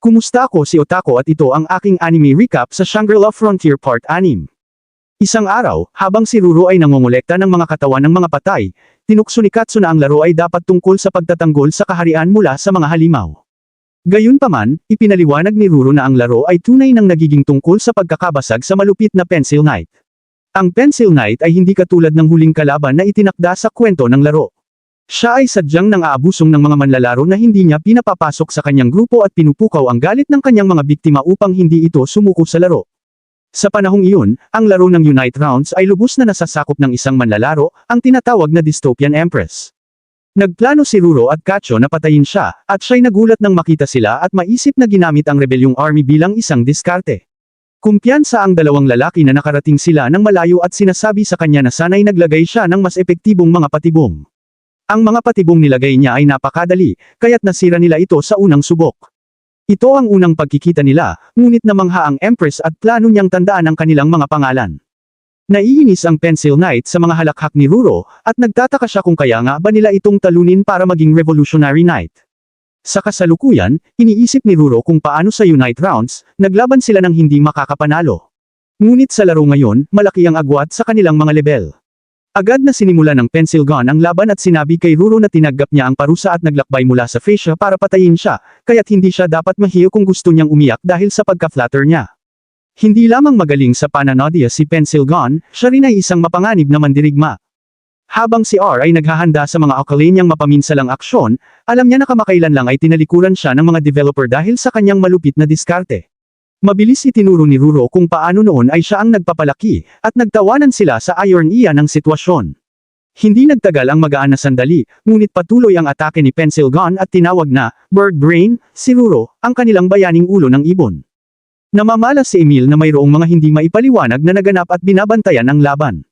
Kumusta, ako si Otako at ito ang aking anime recap sa Shangri-La Frontier Part 6. Isang araw, habang si Ruro ay nangongolekta ng mga katawan ng mga patay, tinukso ni Katsu na ang laro ay dapat tungkol sa pagtatanggol sa kaharian mula sa mga halimaw. Gayunpaman, ipinaliwanag ni Ruro na ang laro ay tunay nang nagiging tungkol sa pagkakabasag sa malupit na Pencil Knight. Ang Pencil Knight ay hindi katulad ng huling kalaban na itinakda sa kwento ng laro. Siya ay sadyang nang-aabusong ng mga manlalaro na hindi niya pinapapasok sa kanyang grupo at pinupukaw ang galit ng kanyang mga biktima upang hindi ito sumuko sa laro. Sa panahong iyon, ang laro ng Unite Rounds ay lubos na nasasakop ng isang manlalaro, ang tinatawag na Dystopian Empress. Nagplano si Ruro at Kacho na patayin siya, at siya'y nagulat nang makita sila at maisip na ginamit ang rebelyong army bilang isang diskarte. Kumpiyansa ang dalawang lalaki na nakarating sila ng malayo at sinasabi sa kanya na sana'y naglagay siya ng mas epektibong mga patibong. Ang mga patibong nilagay niya ay napakadali, kaya't nasira nila ito sa unang subok. Ito ang unang pagkikita nila, ngunit namangha ang Empress at plano niyang tandaan ang kanilang mga pangalan. Naiinis ang Pencil Knight sa mga halakhak ni Ruro, at nagtataka siya kung kaya nga ba nila itong talunin para maging Revolutionary Knight. Sa kasalukuyan, iniisip ni Ruro kung paano sa Unite Rounds, naglaban sila ng hindi makakapanalo. Ngunit sa laro ngayon, malaki ang agwat sa kanilang mga level. Agad na sinimula ng Pencil Gun ang laban at sinabi kay Ruro na tinanggap niya ang parusa at naglakbay mula sa face para patayin siya, kaya't hindi siya dapat mahiyo kung gusto niyang umiyak dahil sa pagka-flatter niya. Hindi lamang magaling sa pananodya si Pencil Gun, siya rin ay isang mapanganib na mandirigma. Habang si R ay naghahanda sa mga akala niyang mapaminsalang aksyon, alam niya na kamakailan lang ay tinalikuran siya ng mga developer dahil sa kanyang malupit na diskarte. Mabilis itinuro ni Ruro kung paano noon ay siya ang nagpapalaki, at nagtawanan sila sa ironiya ng sitwasyon. Hindi nagtagal ang magaan na sandali, ngunit patuloy ang atake ni Pencil Gun at tinawag na Bird Brain si Ruro, ang kanilang bayaning ulo ng ibon. Namamalas si Emil na mayroong mga hindi maipaliwanag na naganap at binabantayan ang laban.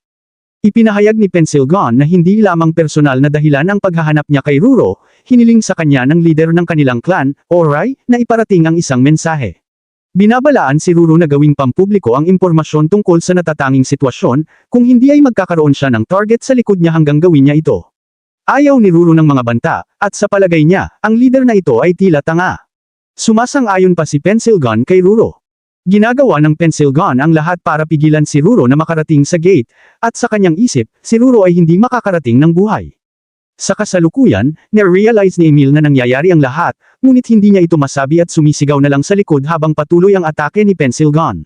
Ipinahayag ni Pencil Gun na hindi lamang personal na dahilan ang paghahanap niya kay Ruro, hiniling sa kanya ng leader ng kanilang clan, Orai, na iparating ang isang mensahe. Binabalaan si Ruro na gawing pampubliko ang impormasyon tungkol sa natatanging sitwasyon, kung hindi ay magkakaroon siya ng target sa likod niya hanggang gawin niya ito. Ayaw ni Ruro ng mga banta, at sa palagay niya, ang leader na ito ay tila tanga. Sumasang-ayon pa si Pencil Gun kay Ruro. Ginagawa ng Pencil Gun ang lahat para pigilan si Ruro na makarating sa gate, at sa kanyang isip, si Ruro ay hindi makakarating ng buhay. Sa kasalukuyan, na-realize ni Emil na nangyayari ang lahat, ngunit hindi niya ito masabi at sumisigaw na lang sa likod habang patuloy ang atake ni Pencil Gun.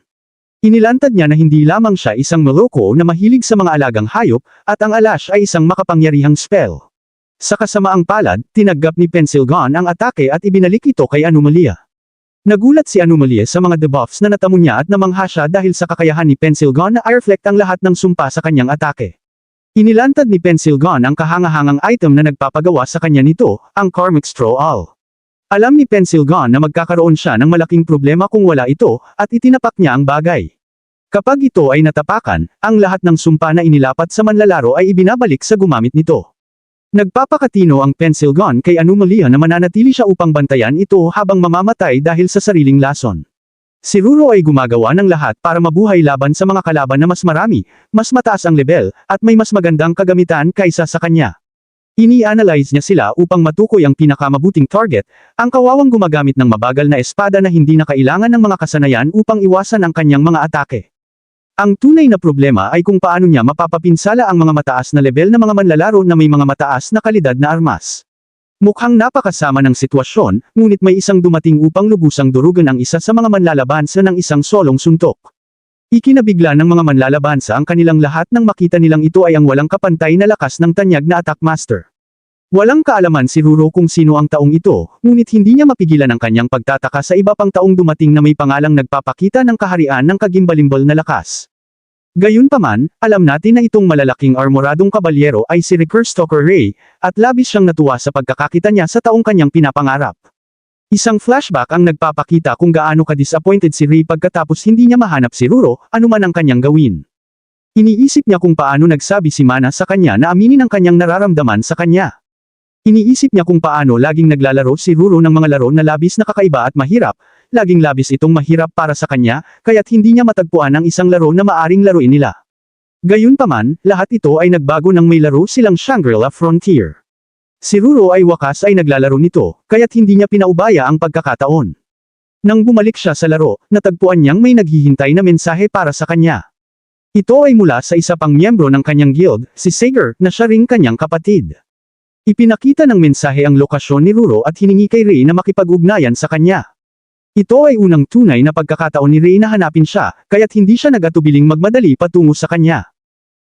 Inilantad niya na hindi lamang siya isang maloko na mahilig sa mga alagang hayop, at ang Alash ay isang makapangyarihang spell. Sa kasamaang palad, tinanggap ni Pencil Gun ang atake at ibinalik ito kay Anomalia. Nagulat si Anomalia sa mga debuffs na natamo niya at namangha siya dahil sa kakayahan ni Pencil Gun na i-reflect ang lahat ng sumpa sa kanyang atake. Inilantad ni Pencil Gun ang kahangahangang item na nagpapagawa sa kanya nito, ang Karmic Straw All. Alam ni Pencil Gun na magkakaroon siya ng malaking problema kung wala ito, at itinapak niya ang bagay. Kapag ito ay natapakan, ang lahat ng sumpa na inilapat sa manlalaro ay ibinabalik sa gumamit nito. Nagpapakatino ang Pencil Gun kay Anomalia na mananatili siya upang bantayan ito habang mamamatay dahil sa sariling lason. Si Ruro ay gumagawa ng lahat para mabuhay laban sa mga kalaban na mas marami, mas mataas ang level, at may mas magandang kagamitan kaysa sa kanya. Ini-analyze niya sila upang matukoy ang pinakamabuting target, ang kawawang gumagamit ng mabagal na espada na hindi na kailangan ng mga kasanayan upang iwasan ang kanyang mga atake. Ang tunay na problema ay kung paano niya mapapapinsala ang mga mataas na level na mga manlalaro na may mga mataas na kalidad na armas. Mukhang napakasama ng sitwasyon, ngunit may isang dumating upang lubusang durugan ang isa sa mga manlalabansa ng isang solong suntok. Ikinabigla ng mga manlalabansa ang kanilang lahat nang makita nilang ito ay ang walang kapantay na lakas ng tanyag na attack master. Walang kaalaman si Ruro kung sino ang taong ito, ngunit hindi niya mapigilan ang kanyang pagtataka sa iba pang taong dumating na may pangalang nagpapakita ng kaharian ng kagimbalimbol na lakas. Gayunpaman, alam natin na itong malalaking armoradong kabalyero ay si Ricker Stalker Ray, at labis siyang natuwa sa pagkakita niya sa taong kanyang pinapangarap. Isang flashback ang nagpapakita kung gaano ka-disappointed si Ray pagkatapos hindi niya mahanap si Ruro, anuman ang kanyang gawin. Iniisip niya kung paano nagsabi si Mana sa kanya na aminin ang kanyang nararamdaman sa kanya. Iniisip niya kung paano laging naglalaro si Ruro ng mga laro na labis na kakaiba at mahirap, laging labis itong mahirap para sa kanya, kaya't hindi niya matagpuan ang isang laro na maaring laruin nila. Gayunpaman, lahat ito ay nagbago nang may laro silang Shangri-La Frontier. Si Ruro ay wakas ay naglalaro nito, kaya't hindi niya pinaubaya ang pagkakataon. Nang bumalik siya sa laro, natagpuan niyang may naghihintay na mensahe para sa kanya. Ito ay mula sa isa pang miyembro ng kanyang guild, si Sager, na siya ring kanyang kapatid. Ipinakita ng mensahe ang lokasyon ni Ruro at hiningi kay Rei na makipag-ugnayan sa kanya. Ito ay unang tunay na pagkakataon ni Rei na hanapin siya, kaya't hindi siya nag-atubiling magmadali patungo sa kanya.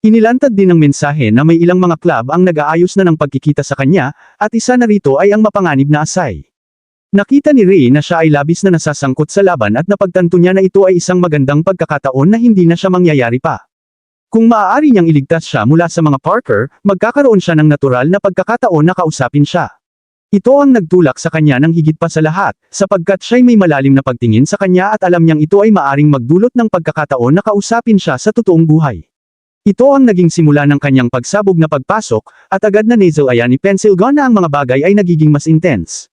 Inilantad din ng mensahe na may ilang mga club ang nag-aayos na ng pagkikita sa kanya, at isa na rito ay ang mapanganib na asay. Nakita ni Rei na siya ay labis na nasasangkot sa laban at napagtanto niya na ito ay isang magandang pagkakataon na hindi na siya mangyayari pa. Kung maaari niyang iligtas siya mula sa mga Parker, magkakaroon siya ng natural na pagkakataon na kausapin siya. Ito ang nagtulak sa kanya ng higit pa sa lahat, sapagkat siya'y may malalim na pagtingin sa kanya at alam niyang ito ay maaring magdulot ng pagkakataon na kausapin siya sa totoong buhay. Ito ang naging simula ng kanyang pagsabog na pagpasok, at agad na nasal-aya ni Pencil Gun na ang mga bagay ay nagiging mas intense.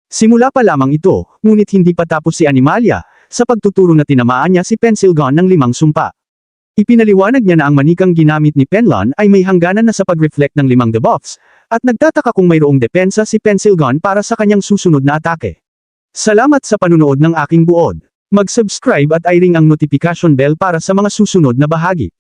Simula pa lamang ito, ngunit hindi pa tapos si Animalia, sa pagtuturo na tinamaan niya si Pencil Gun ng 5 sumpa. Ipinaliwanag niya na ang manikang ginamit ni Penlon ay may hangganan na sa pag-reflect ng 5 debuffs, at nagtataka kung mayroong depensa si Pencil Gun para sa kanyang susunod na atake. Salamat sa panunood ng aking buod. Mag-subscribe at i-ring ang notification bell para sa mga susunod na bahagi.